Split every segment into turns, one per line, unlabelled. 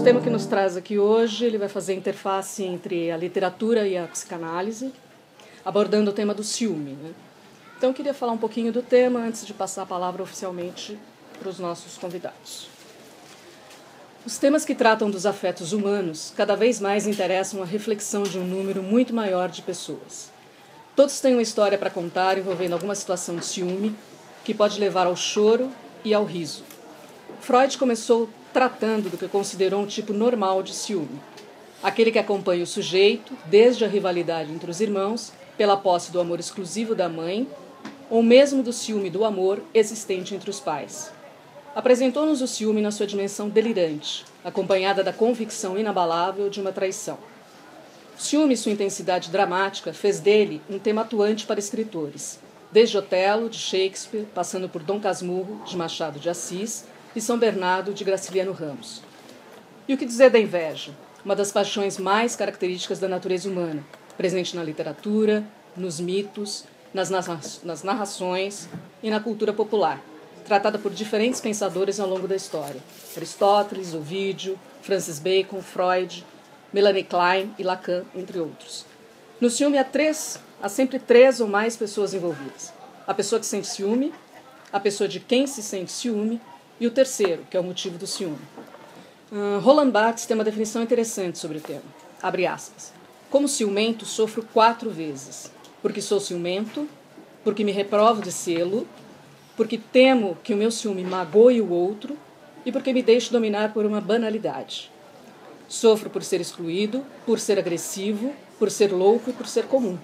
tema que nos traz aqui hoje, ele vai fazer a interface entre a literatura e a psicanálise, abordando o tema do ciúme, né? Então, eu queria falar um pouquinho do tema antes de passar a palavra oficialmente para os nossos convidados. Os temas que tratam dos afetos humanos cada vez mais interessam a reflexão de um número muito maior de pessoas. Todos têm uma história para contar envolvendo alguma situação de ciúme que pode levar ao choro e ao riso. Freud começou tratando do que considerou um tipo normal de ciúme, aquele que acompanha o sujeito desde a rivalidade entre os irmãos, pela posse do amor exclusivo da mãe, ou mesmo do ciúme do amor existente entre os pais. Apresentou-nos o ciúme na sua dimensão delirante, acompanhada da convicção inabalável de uma traição. O ciúme e sua intensidade dramática fez dele um tema atuante para escritores, desde Otelo, de Shakespeare, passando por Dom Casmurro, de Machado de Assis, e São Bernardo, de Graciliano Ramos. E o que dizer da inveja? Uma das paixões mais características da natureza humana, presente na literatura, nos mitos, nas narrações e na cultura popular, tratada por diferentes pensadores ao longo da história. Aristóteles, Ovídio, Francis Bacon, Freud, Melanie Klein e Lacan, entre outros. No ciúme há sempre três ou mais pessoas envolvidas. A pessoa que sente ciúme, a pessoa de quem se sente ciúme e o terceiro, que é o motivo do ciúme. Roland Barthes tem uma definição interessante sobre o tema. Abre aspas. Como ciumento, sofro 4 vezes. Porque sou ciumento, porque me reprovo de sê-lo, porque temo que o meu ciúme magoe o outro e porque me deixo dominar por uma banalidade. Sofro por ser excluído, por ser agressivo, por ser louco e por ser comum.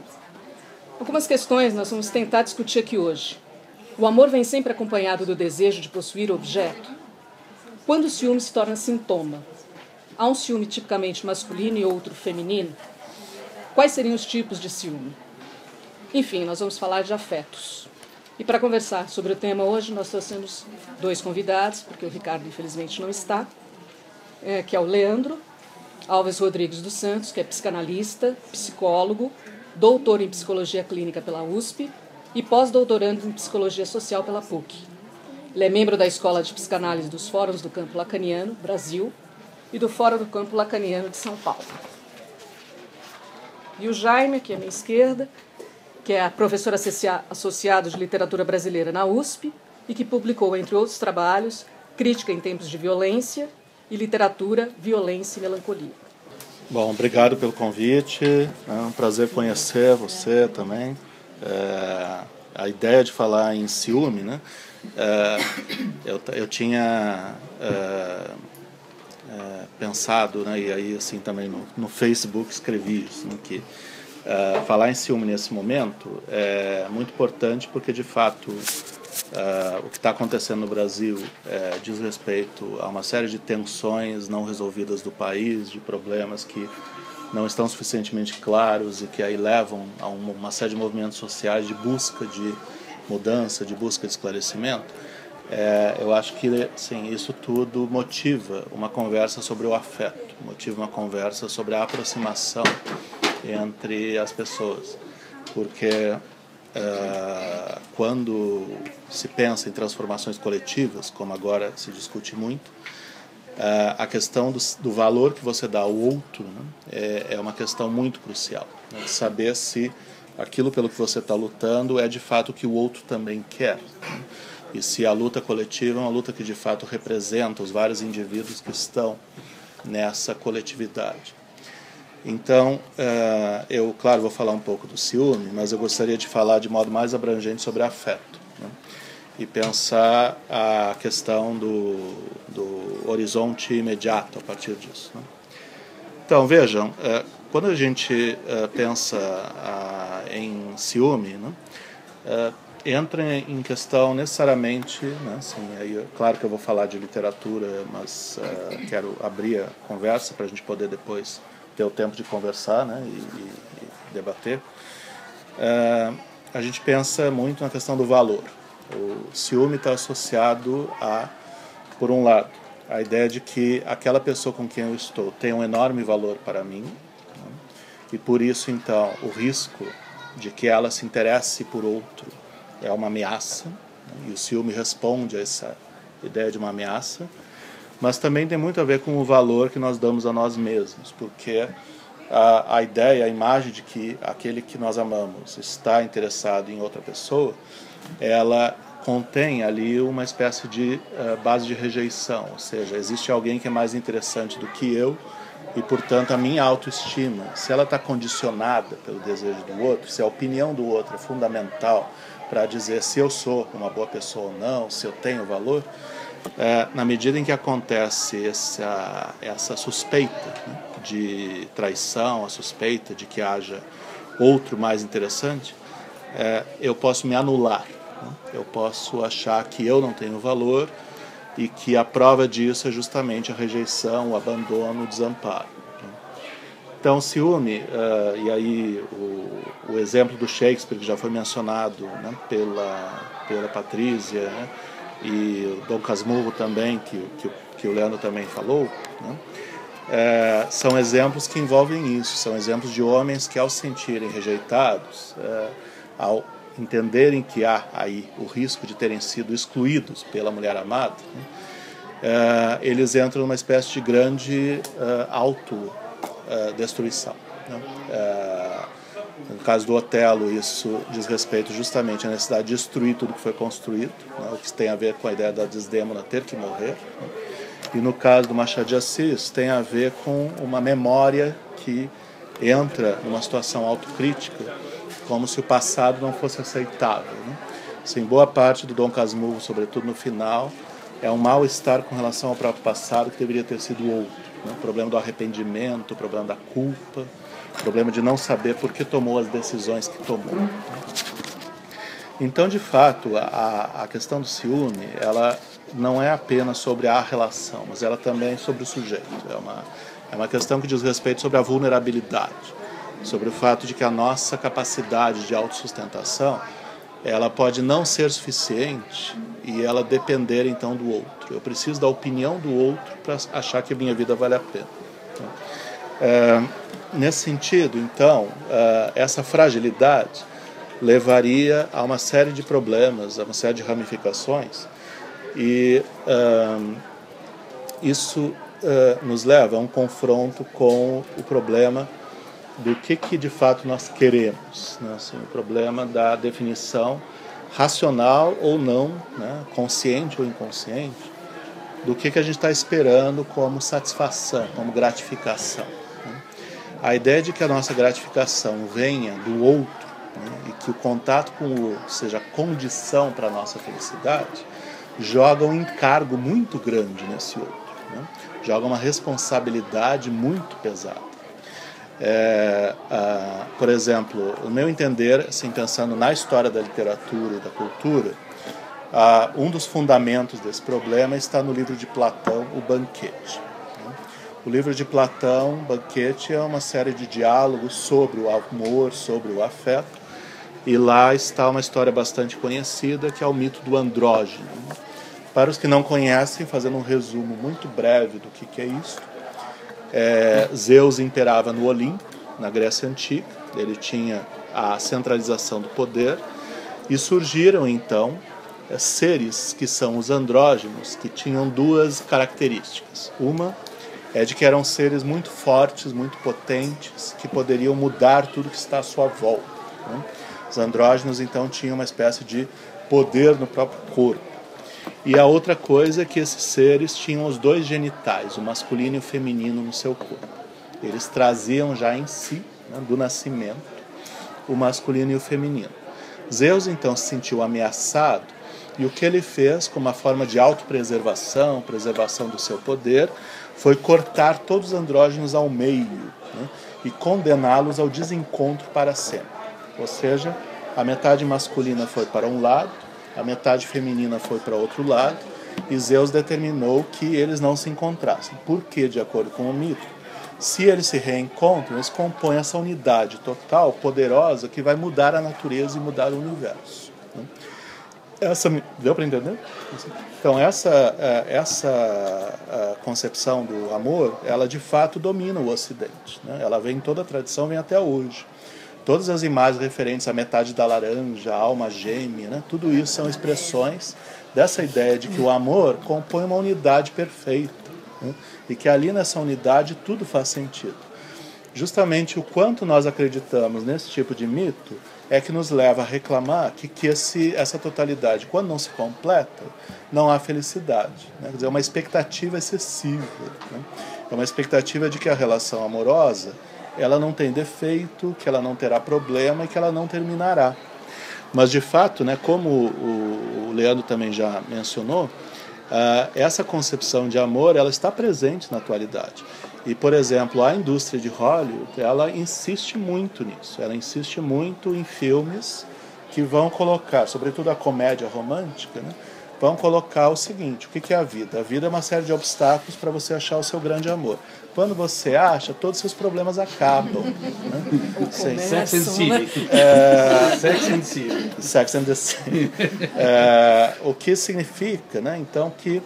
Algumas questões nós vamos tentar discutir aqui hoje. O amor vem sempre acompanhado do desejo de possuir o objeto? Quando o ciúme se torna sintoma? Há um ciúme tipicamente masculino e outro feminino? Quais seriam os tipos de ciúme? Enfim, nós vamos falar de afetos. E para conversar sobre o tema hoje, nós trouxemos 2 convidados, porque o Ricardo, infelizmente, não está, que é o Leandro Alves Rodrigues dos Santos, que é psicanalista, psicólogo, doutor em psicologia clínica pela USP e pós-doutorando em psicologia social pela PUC. Ele é membro da Escola de Psicanálise dos Fóruns do Campo Lacaniano, Brasil, e do Fórum do Campo Lacaniano de São Paulo. E o Jaime, aqui à minha esquerda, que é professor associado de literatura brasileira na USP e que publicou, entre outros trabalhos, Crítica em Tempos de Violência e Literatura, Violência e Melancolia.
Bom, obrigado pelo convite, é um prazer conhecer você também. A ideia de falar em ciúme, né? Eu tinha pensado, né, e aí assim também no Facebook escrevi isso, né, que falar em ciúme nesse momento é muito importante porque de fato o que está acontecendo no Brasil diz respeito a uma série de tensões não resolvidas do país, de problemas que não estão suficientemente claros e que aí levam a uma série de movimentos sociais de busca de mudança, de busca de esclarecimento. Eu acho que sim, isso tudo motiva uma conversa sobre o afeto, motiva uma conversa sobre a aproximação entre as pessoas, porque quando se pensa em transformações coletivas, como agora se discute muito, a questão do valor que você dá ao outro, né, é uma questão muito crucial, né, de saber se aquilo pelo que você está lutando é de fato o que o outro também quer, né, e se a luta coletiva é uma luta que de fato representa os vários indivíduos que estão nessa coletividade. Então, eu, claro, vou falar um pouco do ciúme, mas eu gostaria de falar de modo mais abrangente sobre afeto, né? E pensar a questão do horizonte imediato a partir disso, né? Então, vejam, quando a gente pensa em ciúme, né, entra em questão necessariamente, né, assim, aí, claro que eu vou falar de literatura, mas quero abrir a conversa para a gente poder depois ter o tempo de conversar, né, e debater. A gente pensa muito na questão do valor. O ciúme está associado por um lado, a ideia de que aquela pessoa com quem eu estou tem um enorme valor para mim, né, e por isso, então, o risco de que ela se interesse por outro é uma ameaça, né, e o ciúme responde a essa ideia de uma ameaça. mas também tem muito a ver com o valor que nós damos a nós mesmos, porque a ideia, a imagem de que aquele que nós amamos está interessado em outra pessoa, ela contém ali uma espécie de base de rejeição, ou seja, existe alguém que é mais interessante do que eu e, portanto, a minha autoestima, se ela está condicionada pelo desejo do outro, se a opinião do outro é fundamental para dizer se eu sou uma boa pessoa ou não, se eu tenho valor, na medida em que acontece essa suspeita, né, de traição, a suspeita de que haja outro mais interessante, eu posso me anular, né? Eu posso achar que eu não tenho valor e que a prova disso é justamente a rejeição, o abandono, o desamparo. Então, ciúme, e aí o exemplo do Shakespeare, que já foi mencionado, né, pela Patrícia, né, e o Dom Casmurro também, que o Leandro também falou, né, são exemplos que envolvem isso, são exemplos de homens que, ao se sentirem rejeitados, ao entenderem que há aí o risco de terem sido excluídos pela mulher amada, né, eles entram numa espécie de grande autodestruição. Né? No caso do Otelo, isso diz respeito justamente à necessidade de destruir tudo que foi construído, né, o que tem a ver com a ideia da Desdémona ter que morrer. Né? E no caso do Machado de Assis, tem a ver com uma memória que entra numa situação autocrítica, como se o passado não fosse aceitável. Né? Assim, boa parte do Dom Casmurro, sobretudo no final, é um mal-estar com relação ao próprio passado que deveria ter sido outro. Né? O problema do arrependimento, o problema da culpa, o problema de não saber por que tomou as decisões que tomou. Né? Então, de fato, a questão do ciúme, ela não é apenas sobre a relação, mas ela também é sobre o sujeito. É uma questão que diz respeito sobre a vulnerabilidade, sobre o fato de que a nossa capacidade de autossustentação, ela pode não ser suficiente e ela depender então do outro. Eu preciso da opinião do outro para achar que a minha vida vale a pena. Nesse sentido, então, essa fragilidade levaria a uma série de problemas, a uma série de ramificações, e isso nos leva a um confronto com o problema do que de fato nós queremos, né? Assim, o problema da definição racional ou não, né? Consciente ou inconsciente, do que a gente está esperando como satisfação, como gratificação. Né? A ideia de que a nossa gratificação venha do outro, né? E que o contato com o outro seja condição para a nossa felicidade, joga um encargo muito grande nesse outro, né? Joga uma responsabilidade muito pesada. Por exemplo, o meu entender, assim, pensando na história da literatura e da cultura, um dos fundamentos desse problema está no livro de Platão, O Banquete. Né? O livro de Platão, Banquete, é uma série de diálogos sobre o amor, sobre o afeto, e lá está uma história bastante conhecida, que é o mito do andrógeno. Para os que não conhecem, fazendo um resumo muito breve do que é isso, Zeus imperava no Olimpo, na Grécia Antiga, ele tinha a centralização do poder, e surgiram então seres que são os andrógenos, que tinham duas características. Uma é de que eram seres muito fortes, muito potentes, que poderiam mudar tudo que está à sua volta. Né? Os andrógenos então tinham uma espécie de poder no próprio corpo. E a outra coisa é que esses seres tinham os dois genitais, o masculino e o feminino, no seu corpo. Eles traziam já em si, né, do nascimento, o masculino e o feminino. Zeus então se sentiu ameaçado, e o que ele fez, como uma forma de autopreservação, preservação do seu poder, foi cortar todos os andrógenos ao meio, né, e condená-los ao desencontro para sempre. Ou seja, a metade masculina foi para um lado, a metade feminina foi para outro lado, e Zeus determinou que eles não se encontrassem. Porque, de acordo com o mito, se eles se reencontram, eles compõem essa unidade total, poderosa, que vai mudar a natureza e mudar o universo. Deu para entender? Então, essa concepção do amor, ela de fato domina o Ocidente. Né? Ela vem em toda a tradição, vem até hoje. Todas as imagens referentes à metade da laranja, a alma gêmea, né? Tudo isso são expressões dessa ideia de que o amor compõe uma unidade perfeita, né? E que ali nessa unidade tudo faz sentido. Justamente o quanto nós acreditamos nesse tipo de mito é que nos leva a reclamar que essa totalidade, quando não se completa, não há felicidade, né? Quer dizer, é uma expectativa excessiva, né? É uma expectativa de que a relação amorosa ela não tem defeito, que ela não terá problema e que ela não terminará. Mas, de fato, né, como o Leandro também já mencionou, essa concepção de amor ela está presente na atualidade. E, por exemplo, a indústria de Hollywood, ela insiste muito nisso. Ela insiste muito em filmes que vão colocar, sobretudo a comédia romântica, né, vão colocar o seguinte: o que é a vida? A vida é uma série de obstáculos para você achar o seu grande amor. Quando você acha, todos os seus problemas acabam. Né?
Sex and City. Sex and City.
Sex and the City. O que significa, né, então, que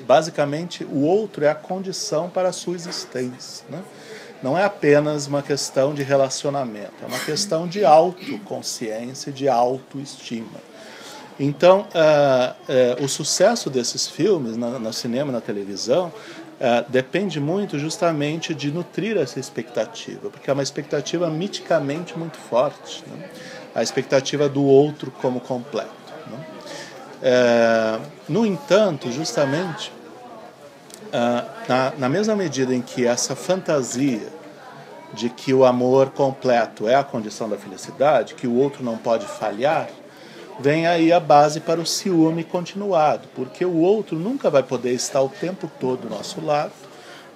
basicamente o outro é a condição para a sua existência, né? Não é apenas uma questão de relacionamento, é uma questão de autoconsciência, de autoestima. Então, o sucesso desses filmes no cinema e na televisão depende muito justamente de nutrir essa expectativa, porque é uma expectativa miticamente muito forte, né? A expectativa do outro como completo, né? No entanto, justamente, na mesma medida em que essa fantasia de que o amor completo é a condição da felicidade, que o outro não pode falhar, vem aí a base para o ciúme continuado, porque o outro nunca vai poder estar o tempo todo do nosso lado,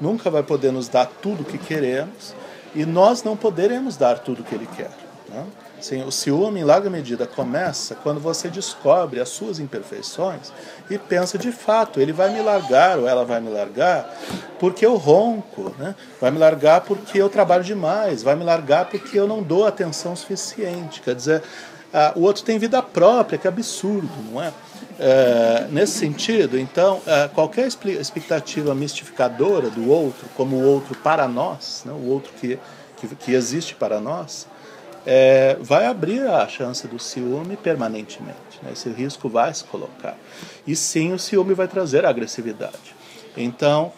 nunca vai poder nos dar tudo o que queremos, e nós não poderemos dar tudo o que ele quer, né? Sim, o ciúme, em larga medida, começa quando você descobre as suas imperfeições e pensa, de fato, ele vai me largar ou ela vai me largar porque eu ronco, né? Vai me largar porque eu trabalho demais, vai me largar porque eu não dou atenção suficiente. Quer dizer, o outro tem vida própria, que absurdo, não é? Nesse sentido, então, qualquer expectativa mistificadora do outro, como o outro para nós, né? O outro que existe para nós, vai abrir a chance do ciúme permanentemente, né? Esse risco vai se colocar. E sim, o ciúme vai trazer agressividade. Então,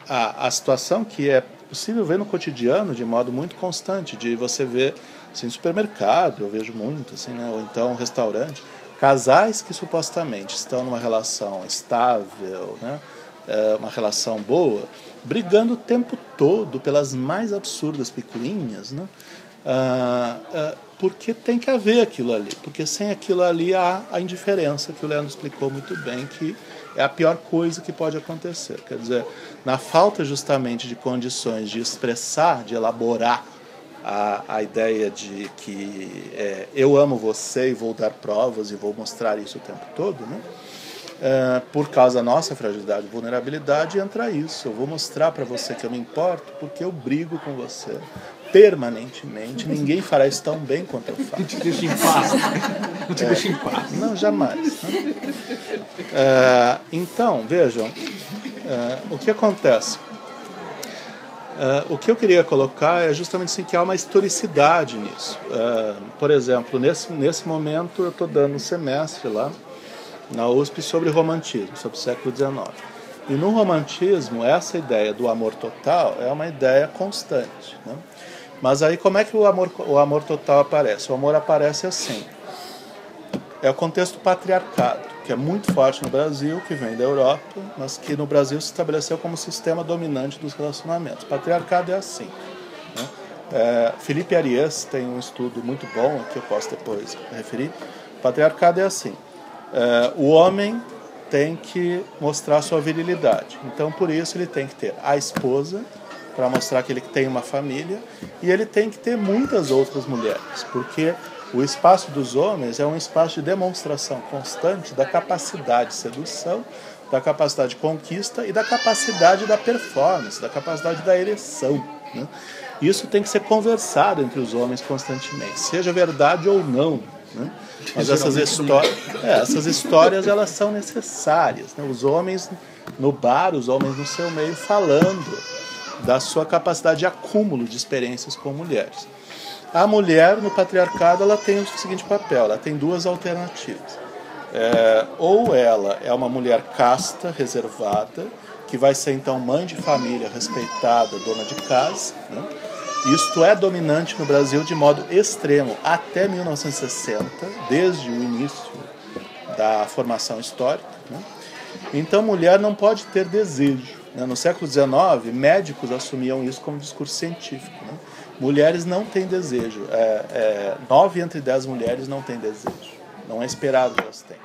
a situação que é possível ver no cotidiano de modo muito constante, de você ver assim, no supermercado, eu vejo muito, assim, né? Ou então um restaurante, casais que supostamente estão numa relação estável, né? Uma relação boa, brigando o tempo todo pelas mais absurdas picuinhas, né? Porque tem que haver aquilo ali, porque sem aquilo ali há a indiferença, que o Leandro explicou muito bem, que é a pior coisa que pode acontecer. Quer dizer, na falta justamente de condições de expressar, de elaborar a ideia de que eu amo você e vou dar provas e vou mostrar isso o tempo todo, né? Por causa da nossa fragilidade e vulnerabilidade, entra isso. Eu vou mostrar para você que eu me importo porque eu brigo com você permanentemente. Ninguém fará isso tão bem quanto eu faço.
Não te deixa em paz. Não te deixa em paz.
Não, jamais, né? Então, vejam, o que acontece. O que eu queria colocar é justamente assim, que há uma historicidade nisso. Por exemplo, nesse momento eu estou dando um semestre lá na USP sobre romantismo, sobre o século XIX. E no romantismo, essa ideia do amor total é uma ideia constante, né? Mas aí como é que o amor total aparece? O amor aparece assim. É o contexto patriarcado, que é muito forte no Brasil, que vem da Europa, mas que no Brasil se estabeleceu como sistema dominante dos relacionamentos. Patriarcado é assim, né? Felipe Arias tem um estudo muito bom, que eu posso depois referir. Patriarcado é assim. O homem tem que mostrar sua virilidade. Então, por isso, ele tem que ter a esposa, para mostrar que ele tem uma família, e ele tem que ter muitas outras mulheres, porque o espaço dos homens é um espaço de demonstração constante da capacidade de sedução, da capacidade de conquista e da capacidade da performance, da capacidade da ereção, né? Isso tem que ser conversado entre os homens constantemente, seja verdade ou não, né? Mas essas histórias elas são necessárias, né? Os homens no bar, os homens no seu meio falando da sua capacidade de acúmulo de experiências com mulheres. A mulher no patriarcado ela tem o seguinte papel, ela tem duas alternativas. ou ela é uma mulher casta, reservada, que vai ser então mãe de família, respeitada, dona de casa, né? Isto é dominante no Brasil de modo extremo até 1960, desde o início da formação histórica, né? Então, mulher não pode ter desejo, né? No século XIX, médicos assumiam isso como discurso científico, né? Mulheres não têm desejo. 9 entre 10 mulheres não têm desejo. Não é esperado que elas tenham.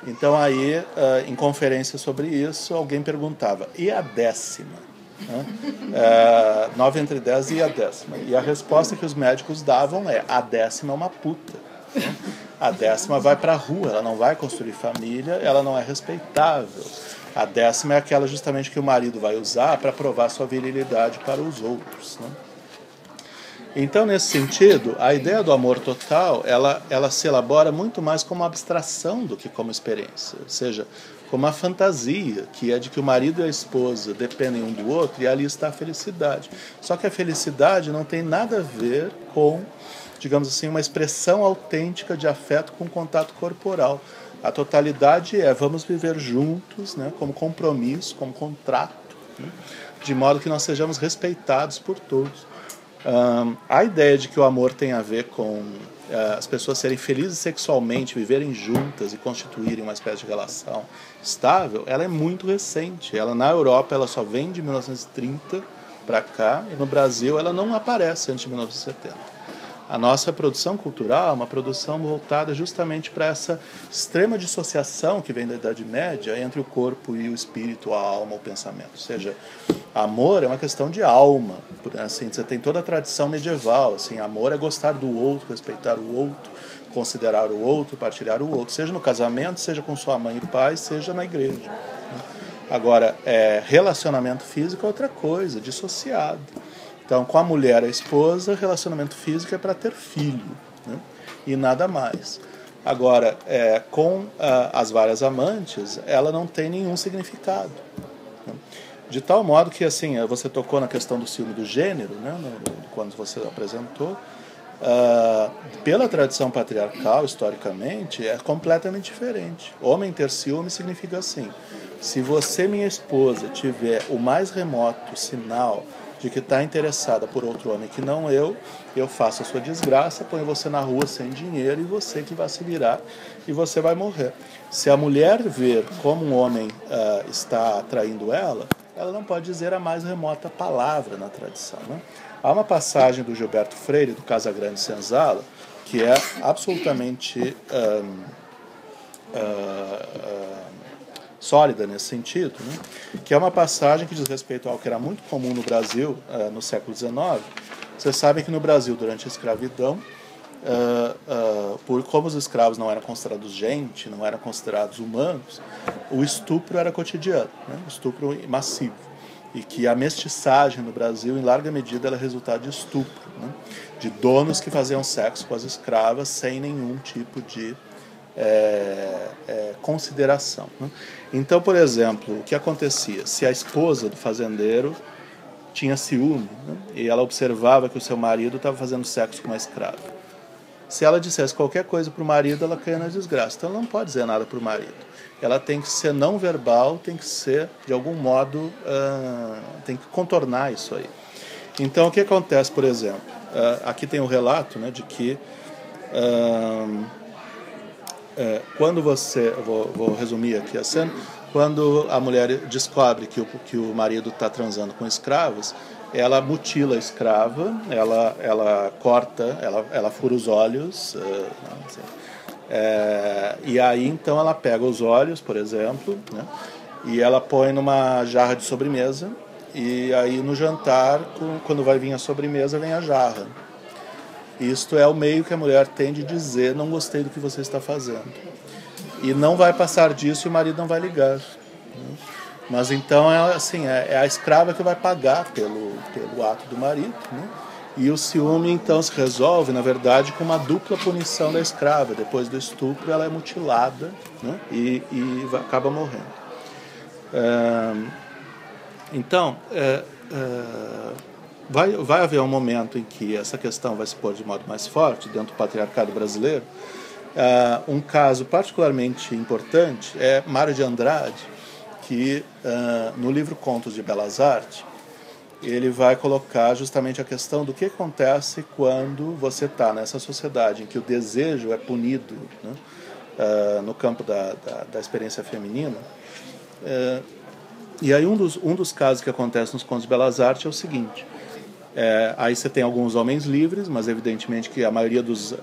Então, aí, em conferência sobre isso, alguém perguntava, e a 10ª? 9 entre 10 e a 10ª. E a resposta que os médicos davam é, a 10ª é uma puta, né? A 10ª vai para a rua, ela não vai construir família, ela não é respeitável. A 10ª é aquela justamente que o marido vai usar para provar sua virilidade para os outros, né? Então, nesse sentido, a ideia do amor total, ela se elabora muito mais como abstração do que como experiência. Ou seja, como a fantasia, que é de que o marido e a esposa dependem um do outro, e ali está a felicidade. Só que a felicidade não tem nada a ver com, digamos assim, uma expressão autêntica de afeto com contato corporal. A totalidade é vamos viver juntos, né, como compromisso, como contrato, né, de modo que nós sejamos respeitados por todos. A ideia de que o amor tem a ver com as pessoas serem felizes sexualmente, viverem juntas e constituírem uma espécie de relação estável, ela é muito recente. Ela, na Europa, ela só vem de 1930 para cá, e no Brasil ela não aparece antes de 1970. A nossa produção cultural é uma produção voltada justamente para essa extrema dissociação que vem da Idade Média entre o corpo e o espírito, a alma, o pensamento. Ou seja, amor é uma questão de alma. Assim, você tem toda a tradição medieval. Assim, amor é gostar do outro, respeitar o outro, considerar o outro, partilhar o outro. Seja no casamento, seja com sua mãe e pai, seja na igreja. Agora, relacionamento físico é outra coisa, dissociado. Então, com a mulher, a esposa, relacionamento físico é para ter filho, né? E nada mais. Agora, com as várias amantes, ela não tem nenhum significado, né? De tal modo que, assim, você tocou na questão do ciúme do gênero, né, quando você apresentou, pela tradição patriarcal, historicamente, é completamente diferente. Homem ter ciúme significa assim, se você, minha esposa, tiver o mais remoto sinal de que está interessada por outro homem que não eu faço a sua desgraça, ponho você na rua sem dinheiro e você que vai se virar e você vai morrer. Se a mulher ver como um homem está traindo ela não pode dizer a mais remota palavra na tradição, né? Há uma passagem do Gilberto Freire, do Casagrande Senzala, que é absolutamente sólida nesse sentido, né? Que é uma passagem que diz respeito ao que era muito comum no Brasil no século XIX. Vocês sabem que no Brasil, durante a escravidão, por como os escravos não eram considerados gente, não eram considerados humanos, o estupro era cotidiano, né? O estupro massivo. E que a mestiçagem no Brasil, em larga medida, era resultado de estupro, né? De donos que faziam sexo com as escravas sem nenhum tipo de consideração, né? Então, por exemplo, o que acontecia? Se a esposa do fazendeiro tinha ciúme, né, e ela observava que o seu marido estava fazendo sexo com uma escrava, se ela dissesse qualquer coisa para o marido, ela caía na desgraça. Então, ela não pode dizer nada para o marido. Ela tem que ser não verbal, tem que ser, de algum modo, tem que contornar isso aí. Então, o que acontece, por exemplo? Aqui tem um relato, né, de que quando você, vou resumir aqui a cena, quando a mulher descobre que o marido está transando com escravas, ela mutila a escrava, ela corta, ela fura os olhos, e aí então ela pega os olhos, por exemplo, né, e ela põe numa jarra de sobremesa, e aí no jantar, quando vai vir a sobremesa, vem a jarra. Isto é o meio que a mulher tem de dizer, não gostei do que você está fazendo. E não vai passar disso e o marido não vai ligar, né? Mas então é a escrava que vai pagar pelo ato do marido, né? E o ciúme então se resolve, na verdade, com uma dupla punição da escrava. Depois do estupro ela é mutilada, né? E acaba morrendo. Então, vai haver um momento em que essa questão vai se pôr de modo mais forte dentro do patriarcado brasileiro, Um caso particularmente importante é Mário de Andrade, que no livro Contos de Belas Artes, ele vai colocar justamente a questão do que acontece quando você está nessa sociedade em que o desejo é punido, né, no campo da experiência feminina. E aí um dos casos que acontece nos Contos de Belas Artes é o seguinte: aí você tem alguns homens livres, mas evidentemente que a maioria dos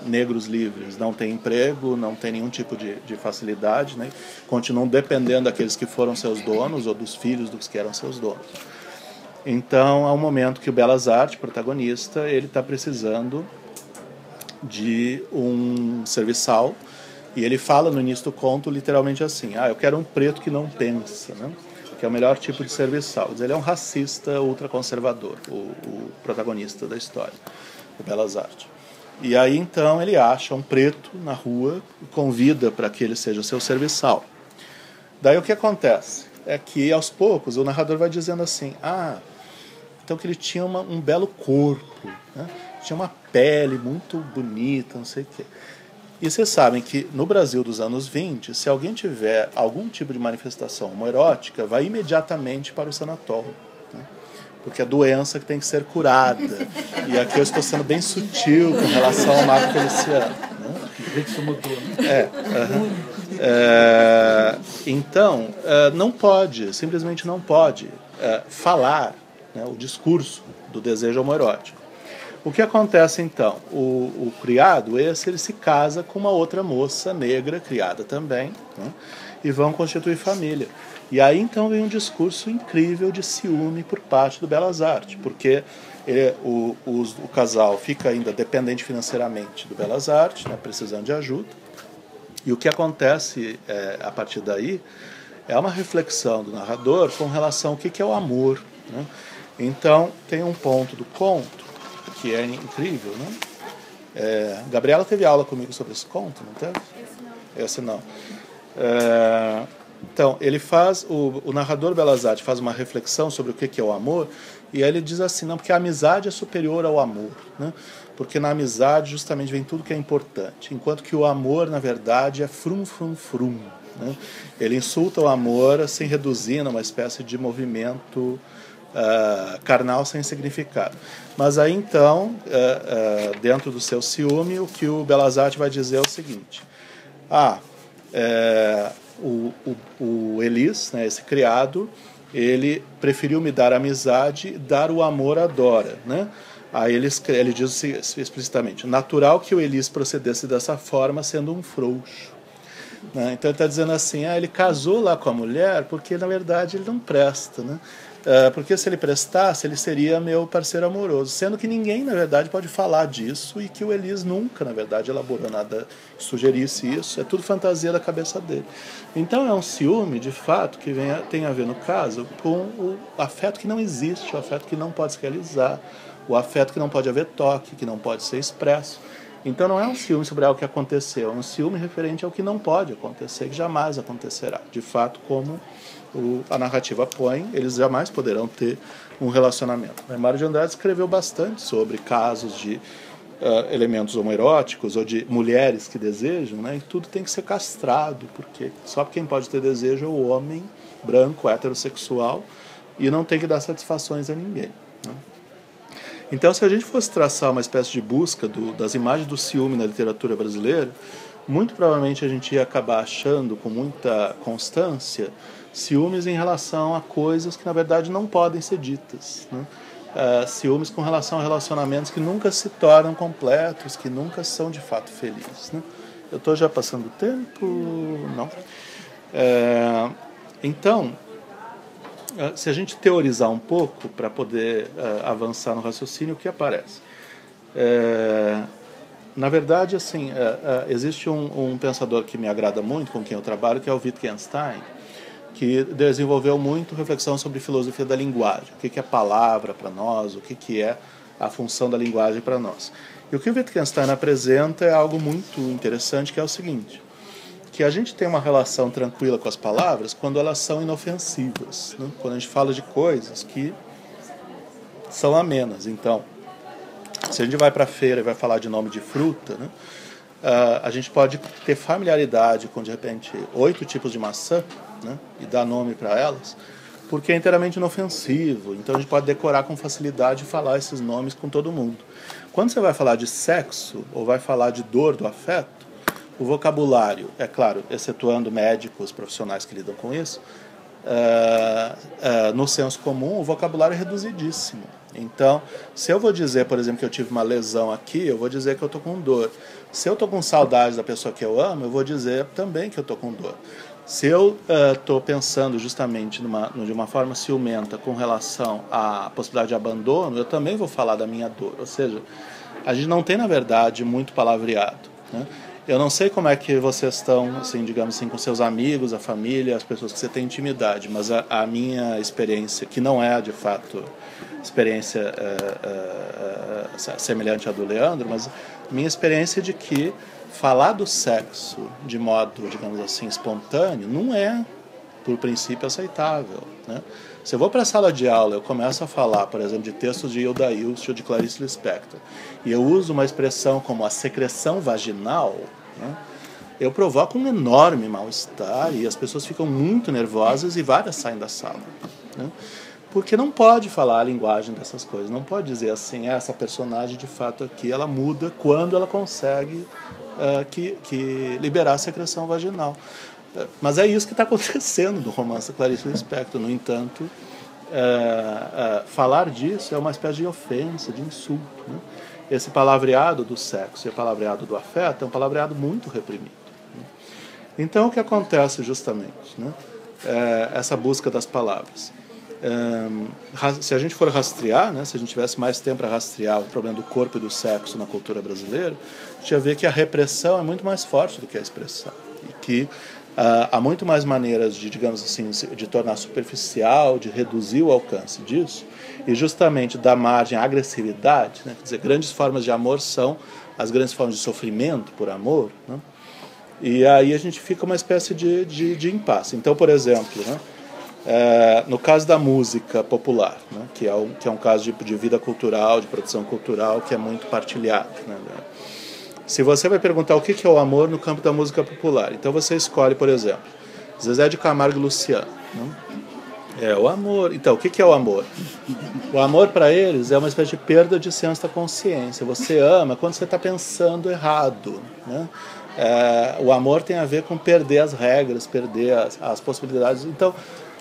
negros livres não tem emprego, não tem nenhum tipo de facilidade, né? Continuam dependendo daqueles que foram seus donos ou dos filhos dos que eram seus donos. Então, há um momento que o Belas Artes, protagonista, ele está precisando de um serviçal, e ele fala no início do conto literalmente assim: eu quero um preto que não pensa, né? Que é o melhor tipo de serviçal. Ele é um racista ultraconservador, o protagonista da história, o Belas Artes. E aí, então, ele acha um preto na rua e convida para que ele seja seu serviçal. Daí o que acontece? É que, aos poucos, o narrador vai dizendo assim: então que ele tinha um belo corpo, né? Tinha uma pele muito bonita, não sei o quê. E vocês sabem que no Brasil dos anos 20, se alguém tiver algum tipo de manifestação homoerótica, vai imediatamente para o sanatório, né? Porque é doença que tem que ser curada. E aqui eu estou sendo bem sutil com relação ao Marco Feliciano, né?
Isso mudou, né?
Então, não pode, simplesmente não pode falar, né, o discurso do desejo homoerótico. O que acontece então? O criado, ele se casa com uma outra moça negra, criada também, né, e vão constituir família. E aí então vem um discurso incrível de ciúme por parte do Belas Artes, porque o casal fica ainda dependente financeiramente do Belas Artes, né, precisando de ajuda. E o que acontece a partir daí é uma reflexão do narrador com relação ao que é o amor, né? Então, tem um ponto do conto que é incrível, né? Gabriela teve aula comigo sobre esse conto, não teve? Esse não. Então, ele faz, o narrador Belas Artes faz uma reflexão sobre o que é o amor, e aí ele diz assim: não, porque a amizade é superior ao amor, né? Porque na amizade justamente vem tudo que é importante, enquanto que o amor, na verdade, é frum, frum, frum, né? Ele insulta o amor assim, reduzindo uma espécie de movimento carnal sem significado. Mas aí então, dentro do seu ciúme, o que o Belas Artes vai dizer é o seguinte: o Elis, né, esse criado, ele preferiu me dar amizade e dar o amor a Dora, né? Aí ele diz explicitamente: natural que o Elis procedesse dessa forma, sendo um frouxo, né? Então ele está dizendo assim: ele casou lá com a mulher porque na verdade ele não presta, né? Porque se ele prestasse, ele seria meu parceiro amoroso, sendo que ninguém, na verdade, pode falar disso, e que o Elis nunca, na verdade, elaborou nada que sugerisse isso, é tudo fantasia da cabeça dele. Então é um ciúme, de fato, que tem a ver, no caso, com o afeto que não existe, o afeto que não pode se realizar, o afeto que não pode haver toque, que não pode ser expresso. Então não é um ciúme sobre algo que aconteceu, é um ciúme referente ao que não pode acontecer, que jamais acontecerá. De fato, como a narrativa põe, eles jamais poderão ter um relacionamento. Mário de Andrade escreveu bastante sobre casos de elementos homoeróticos ou de mulheres que desejam, né? E tudo tem que ser castrado, porque só quem pode ter desejo é o homem branco, heterossexual, e não tem que dar satisfações a ninguém, né? Então, se a gente fosse traçar uma espécie de busca das imagens do ciúme na literatura brasileira, muito provavelmente a gente ia acabar achando com muita constância ciúmes em relação a coisas que na verdade não podem ser ditas, né? Ciúmes com relação a relacionamentos que nunca se tornam completos, que nunca são de fato felizes, né? Eu estou já passando o tempo? Não. Então, se a gente teorizar um pouco para poder avançar no raciocínio, o que aparece? Na verdade, assim, existe um pensador que me agrada muito, com quem eu trabalho, que é o Wittgenstein, que desenvolveu muito reflexão sobre filosofia da linguagem, o que é palavra para nós, o que é a função da linguagem para nós. E o que o Wittgenstein apresenta é algo muito interessante, que é o seguinte: que a gente tem uma relação tranquila com as palavras quando elas são inofensivas, né? Quando a gente fala de coisas que são amenas. Então, se a gente vai para a feira e vai falar de nome de fruta, né, a gente pode ter familiaridade com, de repente, 8 tipos de maçã, né, e dar nome para elas, porque é inteiramente inofensivo. Então a gente pode decorar com facilidade e falar esses nomes com todo mundo. Quando você vai falar de sexo ou vai falar de dor do afeto, o vocabulário, é claro, excetuando médicos profissionais que lidam com isso, no senso comum, o vocabulário é reduzidíssimo. Então, se eu vou dizer, por exemplo, que eu tive uma lesão aqui, eu vou dizer que eu estou com dor. Se eu estou com saudade da pessoa que eu amo, eu vou dizer também que eu estou com dor. Se eu estou pensando justamente de uma forma ciumenta com relação à possibilidade de abandono, eu também vou falar da minha dor. Ou seja, a gente não tem, na verdade, muito palavreado, né? Eu não sei como é que vocês estão, assim, digamos assim, com seus amigos, a família, as pessoas que você tem intimidade, mas a minha experiência, que não é, de fato, experiência semelhante à do Leandro, mas minha experiência é de que falar do sexo de modo, digamos assim, espontâneo, não é, por princípio, aceitável, né? Se eu vou para a sala de aula, eu começo a falar, por exemplo, de textos de Hilda Hilst ou de Clarice Lispector, e eu uso uma expressão como a secreção vaginal, né, eu provoco um enorme mal-estar e as pessoas ficam muito nervosas e várias saem da sala, né? Porque não pode falar a linguagem dessas coisas, não pode dizer assim, essa personagem de fato aqui, ela muda quando ela consegue liberar a secreção vaginal. Mas é isso que está acontecendo no romance da Clarice Lispector. No entanto, falar disso é uma espécie de ofensa, de insulto, né? Esse palavreado do sexo e o palavreado do afeto é um palavreado muito reprimido, né? Então, o que acontece justamente, né? Essa busca das palavras. Se a gente for rastrear, né, se a gente tivesse mais tempo para rastrear o problema do corpo e do sexo na cultura brasileira, a gente ia ver que a repressão é muito mais forte do que a expressão. E que há muito mais maneiras de, digamos assim, de tornar superficial, de reduzir o alcance disso, e justamente dar margem à agressividade, né? Quer dizer, grandes formas de amor são as grandes formas de sofrimento por amor, né? E aí a gente fica uma espécie de impasse. Então, por exemplo, né, no caso da música popular, né, que é um caso de vida cultural, de produção cultural, que é muito partilhado, né? Se você vai perguntar o que é o amor no campo da música popular, então você escolhe, por exemplo, Zezé de Camargo e Luciano, né? O amor. Então, o que é o amor? O amor para eles é uma espécie de perda de senso da consciência. Você ama quando você está pensando errado, né? O amor tem a ver com perder as regras, perder as possibilidades. Então,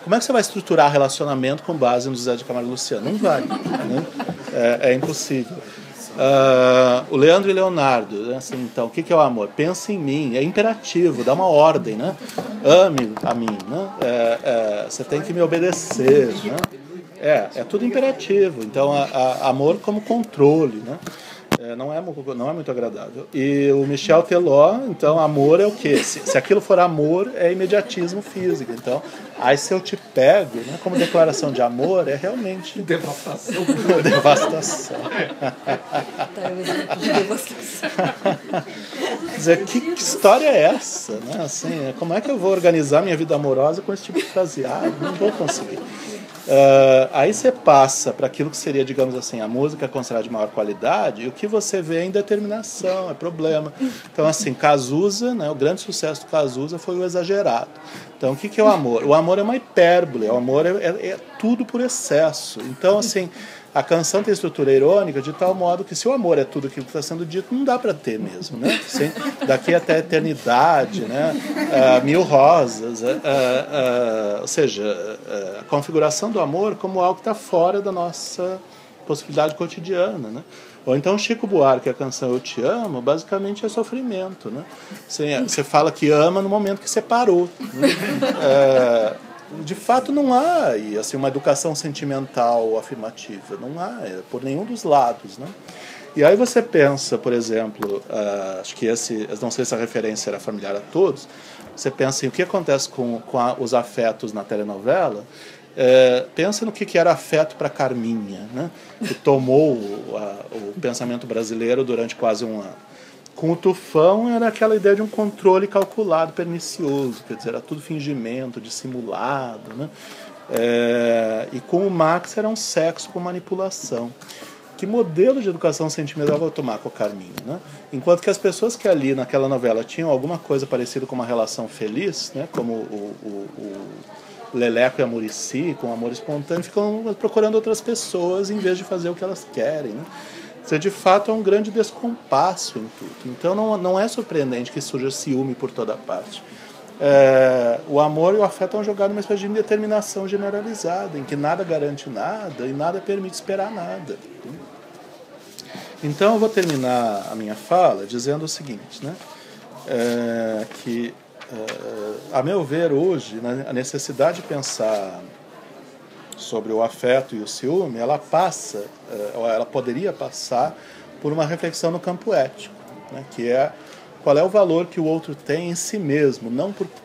como é que você vai estruturar relacionamento com base no Zezé de Camargo e Luciano? Não vai, né? É impossível. O Leandro e Leonardo, assim, então, o que é o amor? Pensa em mim, é imperativo, dá uma ordem, né? Ame a mim, né? Você tem que me obedecer, né? É tudo imperativo. Então, amor como controle, né? Não é muito agradável. E o Michel Teló, então, amor é o quê? Se aquilo for amor, é imediatismo físico. Então, aí se eu te pego, né, como declaração de amor, é realmente...
Devastação.
Devastação. Quer dizer, que história é essa? Né? Assim, como é que eu vou organizar minha vida amorosa com esse tipo de fraseado? Não vou conseguir. Aí você passa para aquilo que seria, digamos assim, a música considerada de maior qualidade, e o que você vê é indeterminação, é problema. Então, assim, Cazuza, né, o grande sucesso do Cazuza foi o exagerado. Então, o que é o amor? O amor é uma hipérbole, o amor é tudo por excesso. Então, assim, a canção tem estrutura irônica de tal modo que se o amor é tudo aquilo que está sendo dito, não dá para ter mesmo, né? Assim, daqui até a eternidade, né? Mil rosas, ou seja, a configuração do amor como algo que está fora da nossa possibilidade cotidiana, né? Ou então Chico Buarque, a canção Eu Te Amo, basicamente é sofrimento, né? Você fala que ama no momento que você parou, né? De fato não há assim, uma educação sentimental afirmativa, não há, por nenhum dos lados, né? E aí você pensa, por exemplo, acho que não sei se a referência era familiar a todos, você pensa em o que acontece com os afetos na telenovela. Pensa no que era afeto para Carminha, né? Que tomou o pensamento brasileiro durante quase um ano. Com o Tufão era aquela ideia de um controle calculado, pernicioso, quer dizer, era tudo fingimento, dissimulado, né? E com o Max era um sexo com manipulação. que modelo de educação sentimental eu vou tomar com o Carminho, né? Enquanto que as pessoas que ali naquela novela tinham alguma coisa parecida com uma relação feliz, né? Como o Leleco e a Muricy, com amor espontâneo, ficam procurando outras pessoas em vez de fazer o que elas querem, né? Isso, de fato, é um grande descompasso em tudo. Então não é surpreendente que surja ciúme por toda parte. O amor e o afeto estão jogados numa espécie de indeterminação generalizada, em que nada garante nada e nada permite esperar nada. Então eu vou terminar a minha fala dizendo o seguinte, né? Que, a meu ver, hoje, a necessidade de pensar sobre o afeto e o ciúme, ela passa, ou ela poderia passar por uma reflexão no campo ético, né? Que é qual é o valor que o outro tem em si mesmo,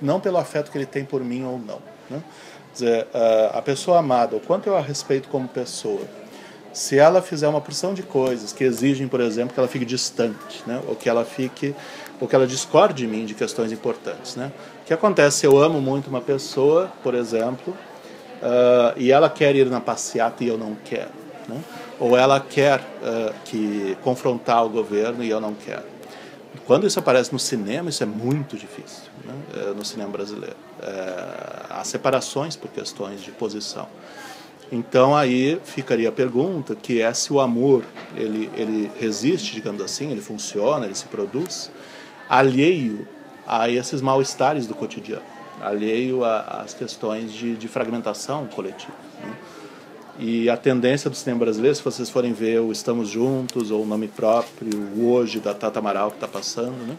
não pelo afeto que ele tem por mim ou não, né? Quer dizer, a pessoa amada, o quanto eu a respeito como pessoa, se ela fizer uma porção de coisas que exigem, por exemplo, que ela fique distante, né? Ou que ela discorde de mim de questões importantes, né? O que acontece se eu amo muito uma pessoa, por exemplo, e ela quer ir na passeata e eu não quero, né? Ou ela quer confrontar o governo e eu não quero. Quando isso aparece no cinema, isso é muito difícil, né? No cinema brasileiro. Há separações por questões de posição. Então aí ficaria a pergunta, que é se o amor ele resiste, digamos assim, ele funciona, ele se produz, alheio a esses mal-estares do cotidiano, alheio às questões de fragmentação coletiva, né? E a tendência do cinema brasileiro, se vocês forem ver o Estamos Juntos, ou o Nome Próprio, o Hoje, da Tata Amaral, que está passando, né?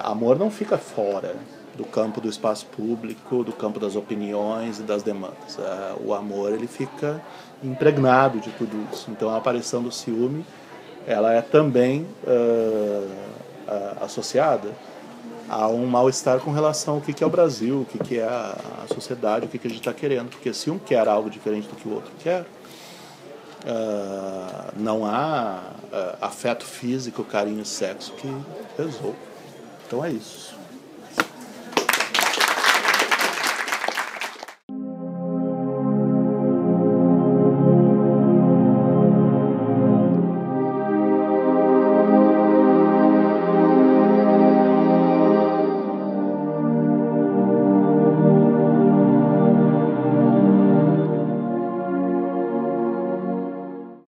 Amor não fica fora do campo do espaço público, do campo das opiniões e das demandas. O amor, ele fica impregnado de tudo isso. Então a aparição do ciúme, ela é também associada a um mal-estar com relação ao que é o Brasil, o que é a sociedade, o que a gente está querendo. Porque se um quer algo diferente do que o outro quer, não há afeto físico, carinho e sexo que resolva. Então é isso.